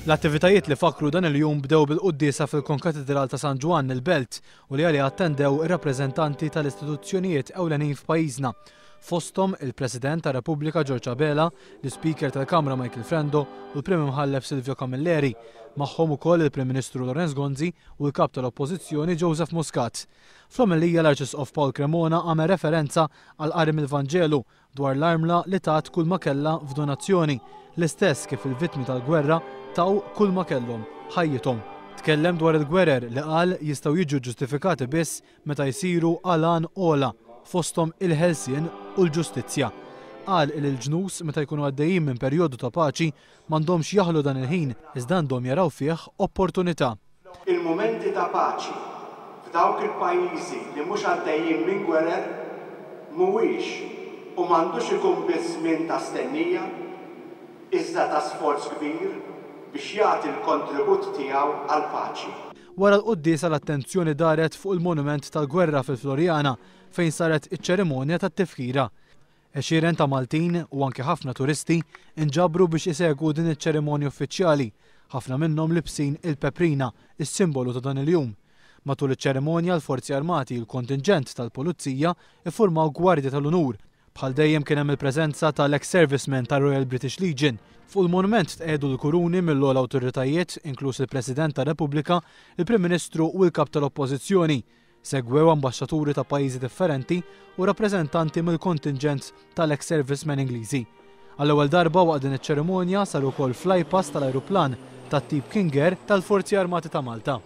L-attivitajiet li fakru dan il-jum bdew bil-qudiesa fil-Konkatedral ta' San Ġwan il-Belt u li għalih attendew ir-rappreżentanti tal-istituzzjonijiet ewlenin f'pajjiżna. Fosthom il-President ta' Repubblika Giorgia Bela, l-Speaker tal-Kamra Michael Frendo u l-Prim Imħallef Silvio Camilleri, magħhom ukoll il-Prim Ministru Lorenz Gonzi u l-Kap tal-Oppożizzjoni Joseph Muscat. Fl-omilija l-Arċisqof Paul Cremona għamel referenza għal qari mill-Vanġelu dwar l-armla li tat kull ma kellha f'donazzjoni, l-istess kif il-vittmi tal-gwerra taw kull ma kellhom ħajjithom. Tkellem dwar il-gwerer li qal jistgħu jiġu ġustifikati biss meta jsiru għalan ola fosthom il-ħelsien u l-ġustizzja. Qal il-ġnus meta jkunu għaddejjin minn perjodu ta' paċi m'għandhomx jaħlu dan il-ħin iżda għandhom jaraw fih opportunità. Il-mumenti ta' paċi f'dawk il-pajjiżi li mhux għaddejjin minn gwerer mhuwiex u m'għandux ikun biss minn ta' stennija iżda ta' sforz kbir biex jagħti l-kontribut tiegħu għall-paċi. Wara l-qudiesa l-attenzjoni daret fuq il-monument tal-gwerra fil-Florjana fejn saret iċ-ċerimonja tat-tifkira. Għexieren ta' Maltin u anke ħafna turisti inġabru biex isegwu din iċ-ċerimonja uffiċjali, ħafna minnhom libsin il-peprina, is-simbolu ta' dan il-jum. Matul iċ-ċerimonja l-Forzi Armati u l-kontinġent tal-Pulizija iffurmaw gwardja tal-Unur. Bħal dejjem kien hemm il-preżenza tal-ex-servicemen tar-Royal British Legion. Fuq il-monument tqegħdu l-kuruni mill-ogħla awtoritajiet, inkluż il-President tar-Repubblika, il-Prim Ministru u l-Kap tal-Oppożizzjoni. Segwew ambaxxaturi ta' pajjiżi differenti u rappreżentanti mill-kontinġent tal-ex-servicemen Ingliżi. Għall-ewwel darba waqt din iċ-ċerimonja sar ukoll flypass tal-ajruplan tat-tip King Air tal-Forzi Armati ta' Malta.